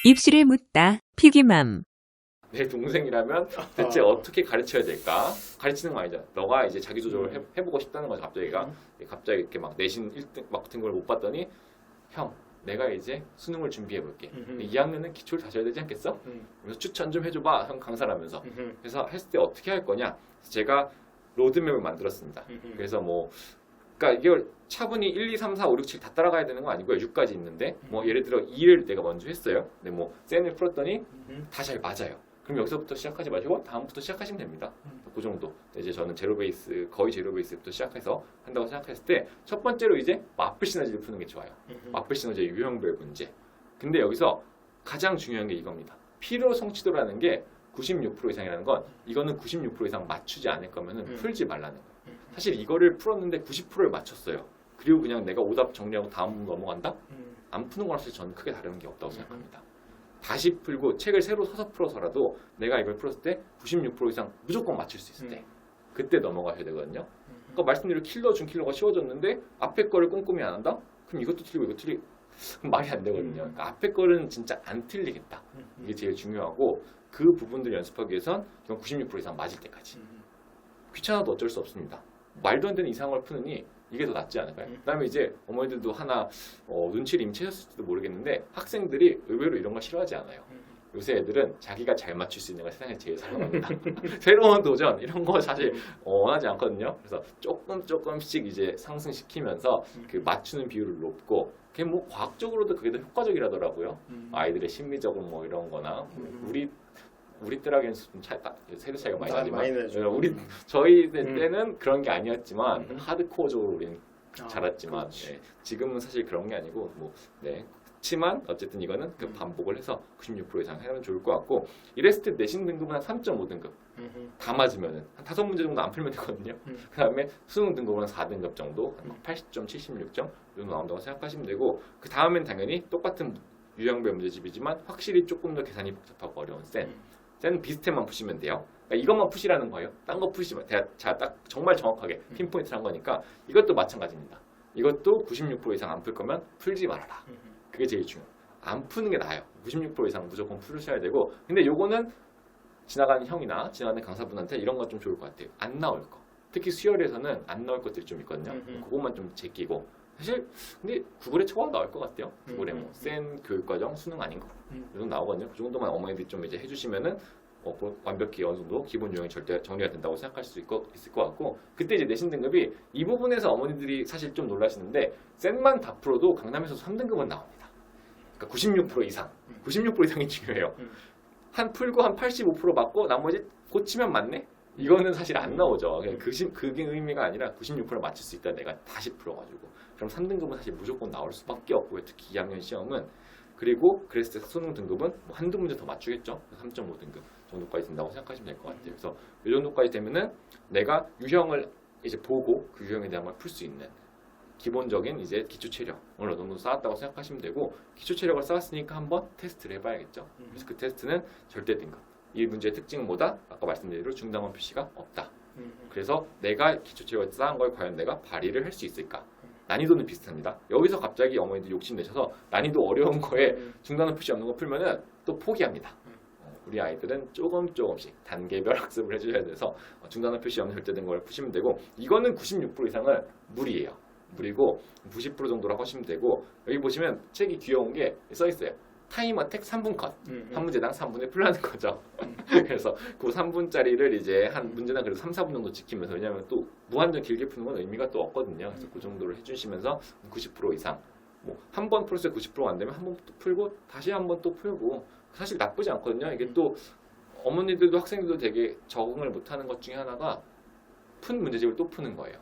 입시를 묻다. 피기맘. 내 동생이라면 대체 어떻게 가르쳐야 될까? 가르치는 거 아니잖아. 너가 이제 자기조절을 해보고 싶다는 거죠. 갑자기 이렇게 막 내신 1등 막 같은 걸 못 봤더니 형, 내가 이제 수능을 준비해 볼게. 2학년은 기초를 다져야 되지 않겠어? 그래서 추천 좀 해줘봐. 형 강사라면서. 그래서 했을 때 어떻게 할 거냐? 그래서 제가 로드맵을 만들었습니다. 그래서 뭐 그러니까 이걸 차분히 1, 2, 3, 4, 5, 6, 7 다 따라가야 되는 거 아니고요. 6까지 있는데 뭐 예를 들어 2를 내가 먼저 했어요. 근데 뭐 센을 풀었더니 다 잘 맞아요. 그럼 여기서부터 시작하지 마시고 다음부터 시작하시면 됩니다. 그 정도. 이제 저는 제로 베이스, 거의 제로 베이스부터 시작해서 한다고 생각했을 때 첫 번째로 이제 마플 시너지를 푸는 게 좋아요. 마플 시너지의 유형별 문제. 근데 여기서 가장 중요한 게 이겁니다. 필요 성취도라는 게 96% 이상이라는 건 이거는 96% 이상 맞추지 않을 거면은 풀지 말라는 거예요. 사실 이거를 풀었는데 90%를 맞췄어요. 그리고 그냥 내가 오답 정리하고 다음 넘어간다? 안 푸는 거랑 사실 저는 크게 다른 게 없다고 생각합니다. 다시 풀고 책을 새로 사서 풀어서라도 내가 이걸 풀었을 때 96% 이상 무조건 맞출 수 있을 때 그때 넘어가셔야 되거든요. 그러니까 말씀드린 킬러 중 킬러가 쉬워졌는데 앞에 거를 꼼꼼히 안 한다? 그럼 이것도 틀리고 이거 틀리고 말이 안 되거든요. 그러니까 앞에 거는 진짜 안 틀리겠다. 이게 제일 중요하고 그 부분들을 연습하기 위해선 이건 96% 이상 맞을 때까지. 귀찮아도 어쩔 수 없습니다. 말도 안 되는 이상을 푸느니 이게 더 낫지 않을까요? 그 다음에 이제 어머니들도 하나 눈치를 이미 채셨을지도 모르겠는데 학생들이 의외로 이런 거 싫어하지 않아요. 요새 애들은 자기가 잘 맞출 수 있는 걸 세상에 제일 사랑합니다. 새로운 도전 이런 거 사실 원하지 않거든요. 그래서 조금씩 이제 상승시키면서 그 맞추는 비율을 높고 그게 뭐 과학적으로도 그게 더 효과적이라더라고요. 아이들의 심리적인 뭐 이런 거나 우리 때라기엔 좀 세대 차이가 많이 나지만 저희 때는 그런 게 아니었지만 하드코어적으로 우리는 자랐지만 지금은 사실 그런 게 아니고 그렇지만 어쨌든 이거는 그 반복을 해서 96% 이상 하면 좋을 것 같고 이랬을 때 내신 등급은 한 3.5등급 다 맞으면은 한 5문제 정도 안 풀면 되거든요. 그 다음에 수능 등급은 한 4등급 정도 한 80점, 76점 정도 나온다고 생각하시면 되고 그 다음엔 당연히 똑같은 유형별 문제집이지만 확실히 조금 더 계산이 복잡하고 어려운 센 비슷해만 푸시면 돼요. 그러니까 이것만 푸시라는 거예요. 딴 거 푸시면 자, 딱 정말 정확하게 핀포인트를 한 거니까 이것도 마찬가지입니다. 이것도 96% 이상 안 풀 거면 풀지 말아라. 그게 제일 중요해요. 안 푸는 게 나아요. 96% 이상 무조건 풀으셔야 되고 근데 요거는 지나가는 형이나 지나가는 강사분한테 이런 건 좀 좋을 것 같아요. 안 나올 거. 특히 수열에서는 안 나올 것들이 좀 있거든요. 그것만 좀 제끼고 사실 근데 구글에 쳐봐 나올 것 같아요. 구글에 뭐 센 교육과정 수능 아닌 거 이 정도 나오거든요. 그 정도만 어머니들이 좀 이제 해주시면은 완벽히 어느 정도 기본 유형이 절대 정리가 된다고 생각할 수 있을 것 같고 그때 이제 내신 등급이 이 부분에서 어머니들이 사실 좀 놀라시는데 센만 다 풀어도 강남에서 3등급은 나옵니다. 그러니까 96% 이상, 96% 이상이 중요해요. 한 풀고 한 85% 맞고 나머지 고치면 맞네? 이거는 사실 안 나오죠. 그게 의미가 아니라 96% 맞출 수 있다 내가 다시 풀어가지고 그럼 3등급은 사실 무조건 나올 수밖에 없고요. 특히 2학년 시험은 그리고 그랬을 때 수능 등급은 뭐 한두 문제 더 맞추겠죠. 3.5등급 정도까지 된다고 생각하시면 될 것 같아요. 그래서 이 정도까지 되면은 내가 유형을 이제 보고 그 유형에 대한 걸 풀 수 있는 기본적인 이제 기초 체력을 어느 정도 쌓았다고 생각하시면 되고 기초 체력을 쌓았으니까 한번 테스트를 해봐야겠죠. 그래서 그 테스트는 절대 등급. 이 문제의 특징은 뭐다? 아까 말씀드린 대로 중단원 표시가 없다. 그래서 내가 기초 체력을 쌓은 걸 과연 내가 발휘를 할 수 있을까? 난이도는 비슷합니다. 여기서 갑자기 어머니들 욕심내셔서 난이도 어려운 거에 중단원 표시 없는 거 풀면은 또 포기합니다. 우리 아이들은 조금씩 단계별 학습을 해줘야 돼서 중단원 표시 없는 절대된 걸 푸시면 되고 이거는 96% 이상은 무리예요. 무리고 90% 정도라고 하시면 되고 여기 보시면 책이 귀여운 게 써있어요. 타임 어택 3분 컷. 한 문제당 3분에 풀라는 거죠. 그래서 그 3분짜리를 이제 한 문제당 그래도 3, 4분 정도 지키면서 왜냐하면 또 무한정 길게 푸는 건 의미가 또 없거든요. 그래서 그 정도를 해주시면서 90% 이상 뭐 한 번 풀었을 때 90%가 안 되면 한 번 또 풀고 다시 한 번 또 풀고 사실 나쁘지 않거든요. 이게 또 어머니들도 학생들도 되게 적응을 못하는 것 중에 하나가 푼 문제집을 또 푸는 거예요.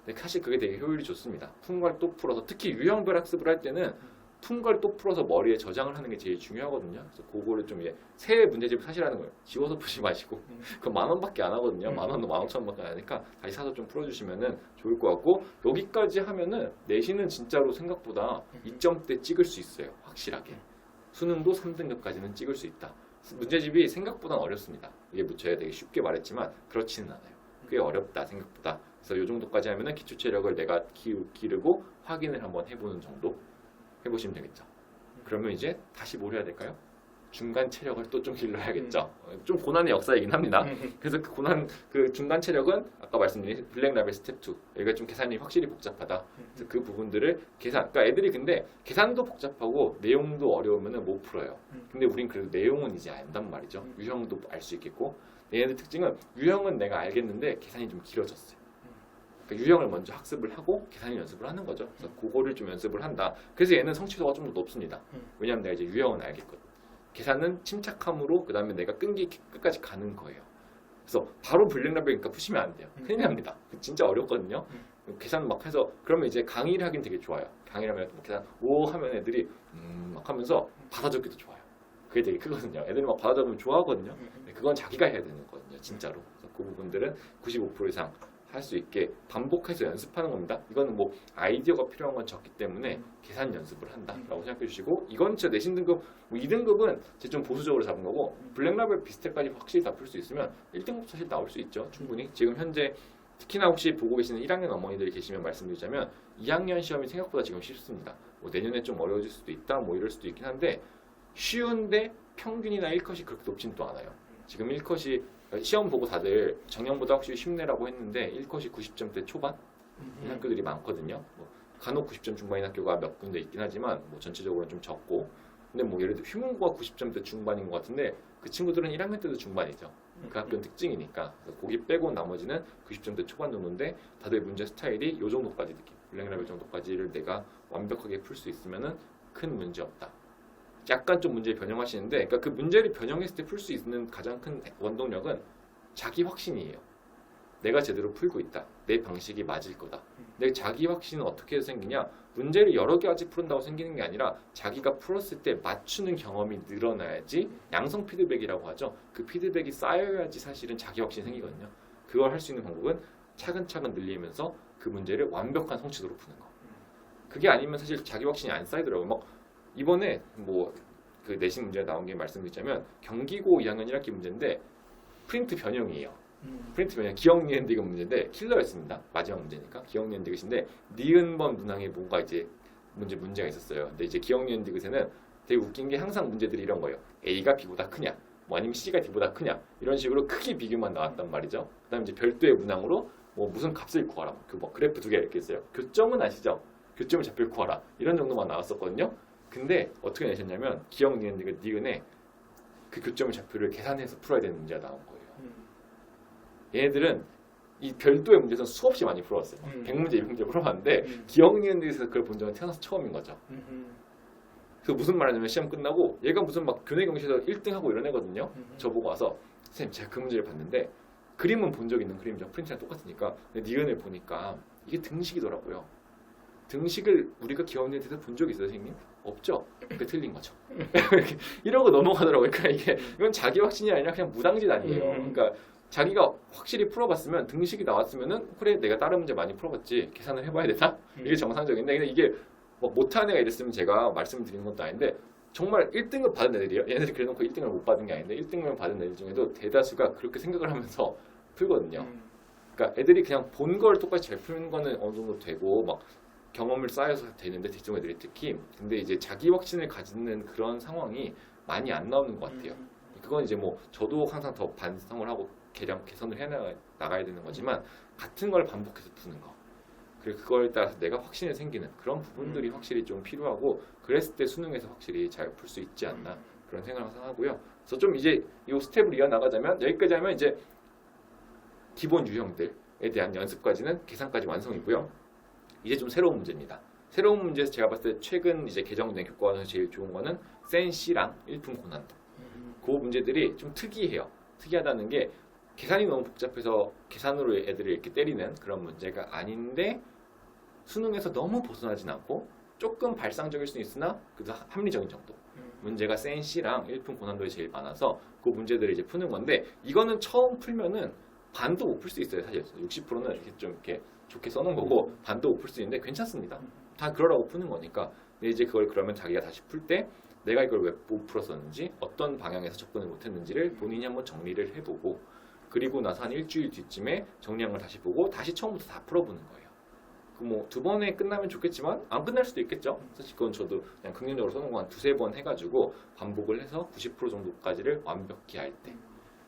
근데 사실 그게 되게 효율이 좋습니다. 푼 걸 또 풀어서 특히 유형별 학습을 할 때는 푼 걸 또 풀어서 머리에 저장을 하는 게 제일 중요하거든요. 그래서 그거를 좀 이제 새 문제집을 사시라는 거예요. 지워서 푸지 마시고 그 10,000원밖에 안 하거든요. 10,000원도 15,000원밖에 안 하니까 다시 사서 좀 풀어주시면은 좋을 것 같고 여기까지 하면은 내신은 진짜로 생각보다 2점대 찍을 수 있어요. 확실하게. 수능도 3등급까지는 찍을 수 있다. 문제집이 생각보다는 어렵습니다. 이게 뭐 제가 되게 쉽게 말했지만 그렇지는 않아요. 꽤 어렵다 생각보다. 그래서 이 정도까지 하면은 기초 체력을 내가 기르고 확인을 한번 해보는 정도 해보시면 되겠죠. 그러면 이제 다시 뭘 해야 될까요? 중간 체력을 또 좀 길러야겠죠. 좀 고난의 역사이긴 합니다. 그래서 그 고난 그 중간 체력은 아까 말씀드린 블랙 라벨 스텝 2 여기가 좀 계산이 확실히 복잡하다. 그래서 그 부분들을 계산. 그러니까 애들이 근데 계산도 복잡하고 내용도 어려우면은 못 풀어요. 근데 우린 그래도 내용은 이제 안단 말이죠. 유형도 알 수 있겠고. 얘네들 특징은 유형은 내가 알겠는데 계산이 좀 길어졌어요. 그러니까 유형을 먼저 학습을 하고 계산 연습을 하는 거죠. 그래서 그거를 좀 연습을 한다. 그래서 얘는 성취도가 좀 더 높습니다. 왜냐하면 내가 이제 유형은 알겠거든. 계산은 침착함으로 그 다음에 내가 끈기 끝까지 가는 거예요. 그래서 바로 블랙 라벨이니까 푸시면 안 돼요. 큰일 납니다. 진짜 어렵거든요. 계산 막 해서 그러면 이제 강의를 하긴 되게 좋아요. 강의를 하면 계산 오 하면 애들이 막 하면서 받아적기도 좋아요. 그게 되게 크거든요. 애들이 막 받아적으면 좋아하거든요. 그건 자기가 해야 되는 거거든요. 진짜로. 그래서 그 부분들은 95% 이상 할 수 있게 반복해서 연습하는 겁니다. 이거는 뭐 아이디어가 필요한 건 적기 때문에 계산 연습을 한다라고 생각해 주시고 이건 진짜 내신 등급 뭐 2등급은 좀 보수적으로 잡은 거고 블랙라벨 비슷할까지 확실히 다 풀 수 있으면 1등급 사실 나올 수 있죠. 충분히. 지금 현재 특히나 혹시 보고 계시는 1학년 어머니들이 계시면 말씀드리자면 2학년 시험이 생각보다 지금 쉽습니다. 뭐 내년에 좀 어려워질 수도 있다 뭐 이럴 수도 있긴 한데 쉬운데 평균이나 1컷이 그렇게 높진 또 않아요. 지금 1컷이 시험 보고 다들 작년보다 확실히 쉽네라고 했는데 1컷이 90점대 초반 학교들이 많거든요. 뭐 간혹 90점 중반인 학교가 몇 군데 있긴 하지만 뭐 전체적으로는 좀 적고 근데 뭐 예를 들어 휴문고가 90점대 중반인 것 같은데 그 친구들은 1학년 때도 중반이죠. 그 학교는 특징이니까 거기 빼고 나머지는 90점대 초반 정도인데 다들 문제 스타일이 이 정도까지 느낌 블랙라벨 정도까지를 내가 완벽하게 풀 수 있으면은 큰 문제 없다. 약간 좀 문제를 변형하시는데 그러니까 그 문제를 변형했을 때 풀 수 있는 가장 큰 원동력은 자기 확신이에요. 내가 제대로 풀고 있다. 내 방식이 맞을 거다. 내 자기 확신은 어떻게 생기냐? 문제를 여러 가지 푸른다고 생기는 게 아니라 자기가 풀었을 때 맞추는 경험이 늘어나야지 양성 피드백이라고 하죠. 그 피드백이 쌓여야지 사실은 자기 확신이 생기거든요. 그걸 할 수 있는 방법은 차근차근 늘리면서 그 문제를 완벽한 성취도로 푸는 거. 그게 아니면 사실 자기 확신이 안 쌓이더라고요. 막 이번에 뭐 그 내신 문제가 나온 게 말씀드리자면 경기고 2학년 1학기 문제인데 프린트 변형이에요. 프린트 변형 기억 니은 디귿 문제인데 킬러였습니다. 마지막 문제니까 기억 니은 디귿인데 니은번 문항에 뭔가 이제 문제가 있었어요. 근데 이제 기억 니은 디귿에는 되게 웃긴 게 항상 문제들이 이런 거예요. A가 B보다 크냐, 뭐 아니면 C가 D보다 크냐 이런 식으로 크기 비교만 나왔단 말이죠. 그다음에 이제 별도의 문항으로 뭐 무슨 값을 구하라, 그 뭐 그래프 2개 이렇게 있어요. 교점은 아시죠? 교점을 좌표를 구하라 이런 정도만 나왔었거든요. 근데 어떻게 내셨냐면 기억 니은 디귿 니은에 그 교점을 좌표를 계산해서 풀어야 되는 문제가 나온 거예요. 얘네들은 이 별도의 문제에서 수없이 많이 풀어왔어요. 100문제, 200문제 풀어봤는데 기억 니은 디귿에서 그걸 본 적은 태어나서 처음인 거죠. 그래서 무슨 말하냐면 시험 끝나고 얘가 무슨 막 교내 경시에서 1등하고 이런 애거든요. 저보고 와서 선생님 제가 그 문제를 봤는데 그림은 본 적 있는 그림이죠. 프린트랑 똑같으니까. 근데 니은을 보니까 이게 등식이더라고요. 등식을 우리가 기억 니은 디귿에서 본 적이 있어요, 선생님? 없죠. 그게 틀린 거죠. 이러고 넘어가더라고요. 그러니까 이건 자기 확신이 아니라 그냥 무당짓 아니에요. 그러니까 자기가 확실히 풀어봤으면 등식이 나왔으면은 그래 내가 다른 문제 많이 풀어봤지 계산을 해봐야 되나? 이게 정상적인데 근데 이게 뭐 못하는 애가 이랬으면 제가 말씀드리는 것도 아닌데 정말 1등을 받은 애들이에요. 얘네들이 그래놓고 1등을 못 받은 게 아닌데 1등을 받은 애들 중에도 대다수가 그렇게 생각을 하면서 풀거든요. 그러니까 애들이 그냥 본 걸 똑같이 잘 푸는 거는 어느 정도 되고 막 경험을 쌓여서 되는데 대중 애들이 특히 근데 이제 자기 확신을 가지는 그런 상황이 많이 안 나오는 것 같아요. 그건 이제 뭐 저도 항상 더 반성을 하고 개선을 해 나가야 되는 거지만 같은 걸 반복해서 푸는 거 그리고 그거에 따라서 내가 확신이 생기는 그런 부분들이 확실히 좀 필요하고 그랬을 때 수능에서 확실히 잘 풀 수 있지 않나 그런 생각을 항상 하고요. 그래서 좀 이제 이 스텝을 이어나가자면 여기까지 하면 이제 기본 유형들에 대한 연습까지는 계산까지 완성이고요. 이제 좀 새로운 문제입니다. 새로운 문제에서 제가 봤을 때 최근 이제 개정된 교과서에서 제일 좋은 거는 센시랑 일품 고난도. 그 문제들이 좀 특이해요. 특이하다는 게 계산이 너무 복잡해서 계산으로 애들을 이렇게 때리는 그런 문제가 아닌데 수능에서 너무 벗어나진 않고 조금 발상적일 수는 있으나 그래도 합리적인 정도. 문제가 센시랑 일품 고난도에 제일 많아서 그 문제들을 이제 푸는 건데 이거는 처음 풀면은 반도 못 풀 수 있어요. 사실 60%는 이렇게 좀 이렇게 좋게 써놓은 거고 반도 못 풀 수 있는데 괜찮습니다. 다 그러라고 푸는 거니까. 근데 이제 그걸 그러면 자기가 다시 풀 때 내가 이걸 왜 못 풀었었는지 어떤 방향에서 접근을 못했는지를 본인이 한번 정리를 해보고 그리고 나서 한 일주일 뒤쯤에 정리한 걸 다시 보고 다시 처음부터 다 풀어보는 거예요. 뭐 두 번에 끝나면 좋겠지만 안 끝날 수도 있겠죠. 사실 그건 저도 그냥 긍정적으로 써놓은 거 한 두세 번 해가지고 반복을 해서 90% 정도까지를 완벽히 할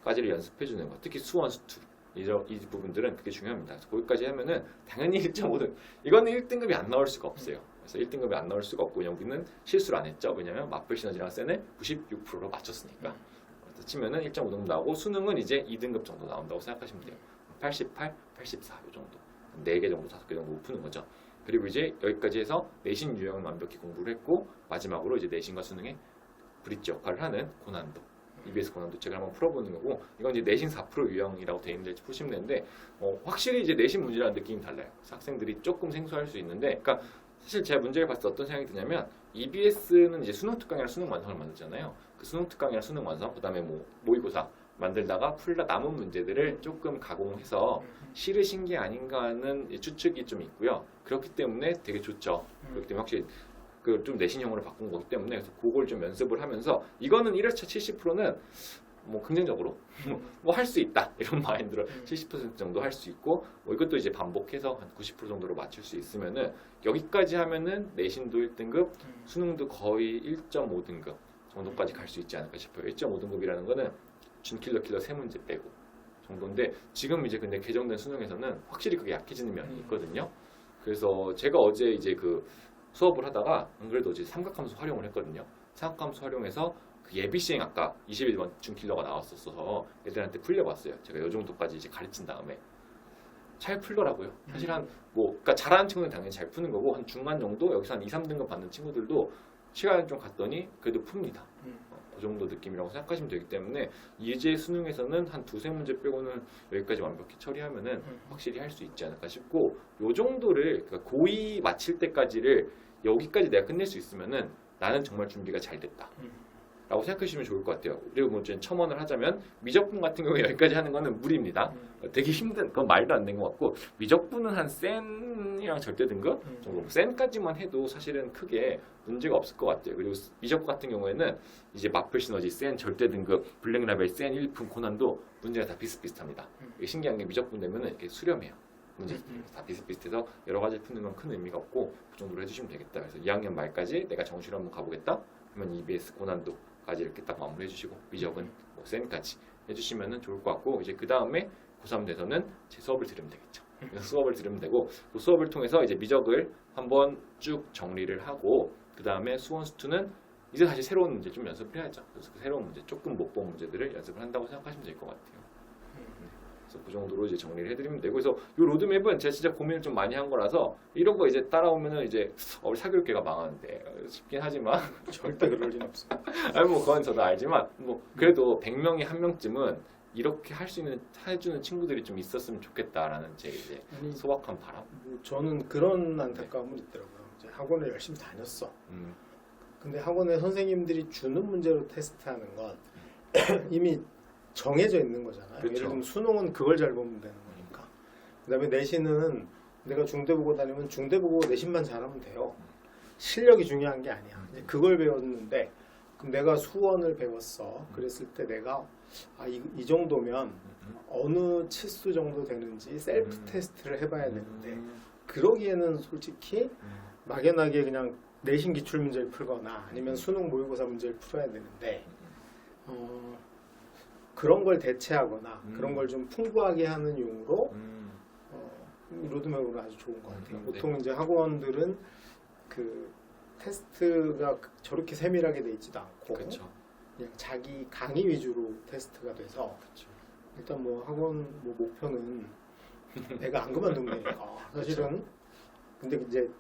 때까지를 연습해 주는 거. 특히 수원, 수투 이 부분들은 그게 중요합니다. 그래서 거기까지 하면은 당연히 1.5등 이거는 1등급이 안 나올 수가 없어요. 그래서 1등급이 안 나올 수가 없고 여기는 실수를 안 했죠. 왜냐면 마플 시너지랑 센을 96%로 맞췄으니까. 그래서 치면은 1.5등급 나오고 수능은 이제 2등급 정도 나온다고 생각하시면 돼요. 88, 84 이 정도. 4개 정도, 5개 정도 못 푸는 거죠. 그리고 이제 여기까지 해서 내신 유형은 완벽히 공부를 했고 마지막으로 이제 내신과 수능의 브릿지 역할을 하는 고난도 EBS 고난도 책을 한번 풀어보는 거고 이건 이제 내신 4% 유형이라고 되어 있는데 푸시면 되는데 확실히 이제 내신 문제라는 느낌이 달라요. 그래서 학생들이 조금 생소할 수 있는데 그러니까 사실 제가 문제를 봤을 때 어떤 생각이 드냐면 EBS는 이제 수능 특강이랑 수능 완성을 만들잖아요. 그 수능 특강이랑 수능 완성 그다음에 뭐 모의고사 만들다가 풀다 남은 문제들을 조금 가공해서 실으신 게 아닌가 하는 추측이 좀 있고요. 그렇기 때문에 되게 좋죠. 그렇기 때문에 확실히 그 좀 내신형으로 바꾼 거기 때문에 그래서 그걸 좀 연습을 하면서 이거는 1회차 70%는 뭐 긍정적으로 뭐 할 수 있다 이런 마인드로 70% 정도 할 수 있고 뭐 이것도 이제 반복해서 한 90% 정도로 맞출 수 있으면은 여기까지 하면은 내신도 1등급 수능도 거의 1.5등급 정도까지 갈 수 있지 않을까 싶어요. 1.5등급이라는 거는 준킬러 3문제 빼고 정도인데 지금 이제 근데 개정된 수능에서는 확실히 그게 약해지는 면이 있거든요. 그래서 제가 어제 이제 그 수업을 하다가 안 그래도 이제 삼각함수 활용을 했거든요. 삼각함수 활용해서 그 예비 시행 아까 21번 준킬러가 나왔었어서 애들한테 풀려봤어요. 제가 이 정도까지 이제 가르친 다음에 잘 풀더라고요. 사실 그러니까 잘하는 친구는 당연히 잘 푸는 거고 한 중간 정도 여기서 한 2, 3등급 받는 친구들도 시간을 좀 갔더니 그래도 풉니다. 그 정도 느낌이라고 생각하시면 되기 때문에 이제 수능에서는 한 두세 문제 빼고는 여기까지 완벽히 처리하면은 확실히 할 수 있지 않을까 싶고 요 정도를 그러니까 고2 마칠 때까지를 여기까지 내가 끝낼 수 있으면은 나는 정말 준비가 잘 됐다. 라고 생각하시면 좋을 것 같아요. 그리고 뭐 첨언을 하자면 미적분 같은 경우에 여기까지 하는 거는 무리입니다. 되게 힘든 그건 말도 안 되는 것 같고 미적분은 한 센이랑 절대 등급 정도 센까지만 해도 사실은 크게 문제가 없을 것 같아요. 그리고 미적분 같은 경우에는 이제 마플 시너지 센 절대 등급 블랙라벨 센 1품 고난도 문제가 다 비슷비슷합니다. 이게 신기한 게 미적분 되면은 이렇게 수렴해요. 문제 다 비슷비슷해서 여러 가지 푸는 건 큰 의미가 없고 그 정도로 해주시면 되겠다. 그래서 2학년 말까지 내가 정시로 한번 가보겠다. 그러면 EBS 고난도 까지 이렇게 딱 마무리해 주시고 미적은 뭐 센까지 해주시면 좋을 것 같고 이제 그 다음에 고3 돼서는 제 수업을 들으면 되겠죠. 그래서 수업을 들으면 되고 그 수업을 통해서 이제 미적을 한번 쭉 정리를 하고 그 다음에 수원 수투는 이제 다시 새로운 문제 좀 연습을 해야죠. 그래서 그 새로운 문제 조금 못 본 문제들을 연습을 한다고 생각하시면 될 것 같아요. 그래서 그 정도로 이제 정리를 해드리면 되고 그래서 이 로드맵은 제가 진짜 고민을 좀 많이 한 거라서 이런 거 이제 따라오면은 이제 사교육계가 망하는데 싶긴 하지만 절대 그럴 리는 없습니다. 아니 뭐 그건 저도 알지만 뭐 그래도 100명이 한 명쯤은 이렇게 할 수 있는 해주는 친구들이 좀 있었으면 좋겠다라는 제 이제 소박한 바람. 저는 그런 안타까움은 있더라고요. 이제 학원을 열심히 다녔어. 근데 학원에 선생님들이 주는 문제로 테스트하는 건 이미 정해져 있는 거잖아요. 그렇죠. 예를 들면 수능은 그걸 잘 보면 되는 거니까. 그다음에 내신은 내가 중대 보고 다니면 중대 보고 내신만 잘하면 돼요. 실력이 중요한 게 아니야. 이제 그걸 배웠는데 그럼 내가 수원을 배웠어. 그랬을 때 내가 이 정도면 어느 치수 정도 되는지 셀프 테스트를 해봐야 되는데 그러기에는 솔직히 막연하게 그냥 내신 기출 문제를 풀거나 아니면 수능 모의고사 문제를 풀어야 되는데 그런 걸 대체하거나 그런 걸 좀 풍부하게 하는 용으로 이 로드맵으로 아주 좋은 것 같아요. 보통 이제 학원들은 그 테스트가 저렇게 세밀하게 돼 있지도 않고 그쵸. 그냥 자기 강의 위주로 테스트가 돼서 그쵸. 일단 뭐 학원 뭐 목표는 내가 안 그만두면 되니까 사실은 근데 이제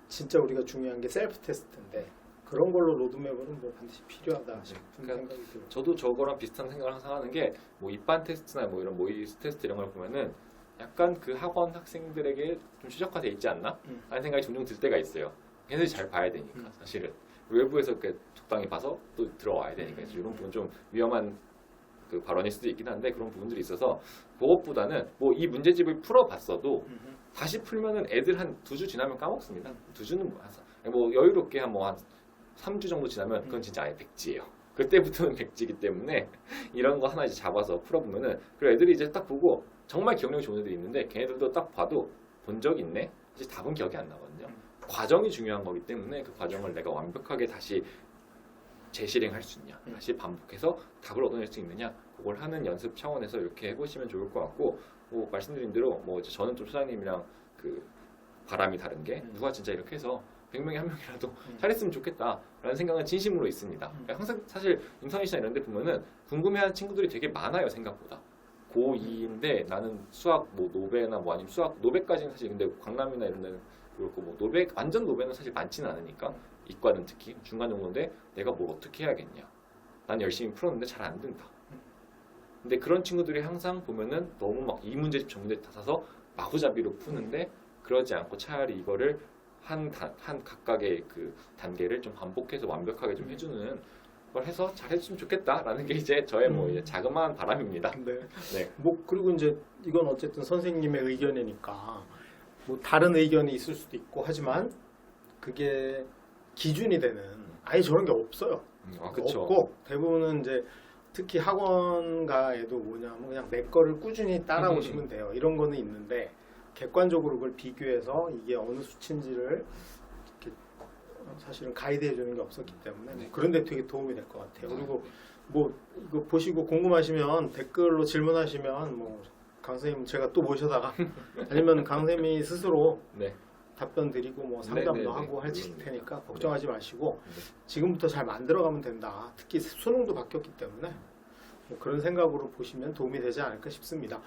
진짜 우리가 중요한 게 셀프 테스트인데 그런 걸로 로드맵은 뭐 반드시 필요하다 싶은 그러니까 생각이 들어요. 저도 저거랑 비슷한 생각을 항상 하는 게 뭐 입반 테스트나 뭐 이런 모의 테스트 이런 걸 보면은 약간 그 학원 학생들에게 좀 최적화돼 있지 않나? 하는 생각이 종종 들 때가 있어요. 걔네들이 잘 봐야 되니까 사실은 외부에서 이렇게 적당히 봐서 또 들어와야 되니까 이런 부분 좀 위험한 그 발언일 수도 있긴 한데 그런 부분들이 있어서 그것보다는 뭐 이 문제집을 풀어봤어도 다시 풀면은 애들 한 2주 지나면 까먹습니다. 2주는 뭐 여유롭게 한 3주 정도 지나면 그건 진짜 아예 백지예요. 그때부터는 백지이기 때문에 이런 거 하나 이제 잡아서 풀어보면은 그리고 애들이 이제 딱 보고 정말 기억력이 좋은 애들이 있는데 걔네들도 딱 봐도 본 적 있네? 이제 답은 기억이 안 나거든요. 과정이 중요한 거기 때문에 그 과정을 내가 완벽하게 다시 재실행할 수 있냐, 다시 반복해서 답을 얻어낼 수 있느냐, 그걸 하는 연습 차원에서 이렇게 해보시면 좋을 것 같고, 뭐 말씀드린 대로 뭐 이제 저는 좀 소장님이랑 그 바람이 다른 게 누가 진짜 이렇게 해서 100명에 한 명이라도 잘했으면 좋겠다라는 생각은 진심으로 있습니다. 항상 사실 인터넷이나 이런 데 보면은 궁금해하는 친구들이 되게 많아요, 생각보다. 고2인데 나는 수학 뭐 노베나 뭐 아니면 수학 노베까지는 사실 근데 강남이나 이런 데는 그렇고 뭐 노베 완전 노베는 사실 많지는 않으니까 이과는 특히 중간 정도인데 내가 뭘 어떻게 해야겠냐. 난 열심히 풀었는데 잘 안 된다. 근데 그런 친구들이 항상 보면은 너무 막 이 문제집 저 문제집 다 사서 마구잡이로 푸는데 그러지 않고 차라리 이거를 한 각각의 그 단계를 좀 반복해서 완벽하게 좀 해주는 걸 해서 잘했으면 좋겠다라는 게 이제 저의 뭐 이제 자그마한 바람입니다. 네. 네. 뭐 그리고 이제 이건 어쨌든 선생님의 의견이니까 뭐 다른 의견이 있을 수도 있고 하지만 그게 기준이 되는 아예 저런 게 없어요. 아, 그쵸. 없고 대부분은 이제 특히 학원가에도 뭐냐면 그냥 내 거를 꾸준히 따라오시면 돼요. 이런 거는 있는데 객관적으로 그걸 비교해서 이게 어느 수치인지를 이렇게 사실은 가이드해 주는 게 없었기 때문에 네. 그런데 되게 도움이 될 것 같아요. 그리고 뭐 이거 보시고 궁금하시면 댓글로 질문하시면 뭐 강선생님 제가 또 모셔다가 아니면 강선생님이 스스로 네. 답변 드리고 뭐 상담도 네, 네, 네. 하고 할 테니까 걱정하지 마시고 네. 지금부터 잘 만들어가면 된다. 특히 수능도 바뀌었기 때문에 뭐 그런 생각으로 보시면 도움이 되지 않을까 싶습니다.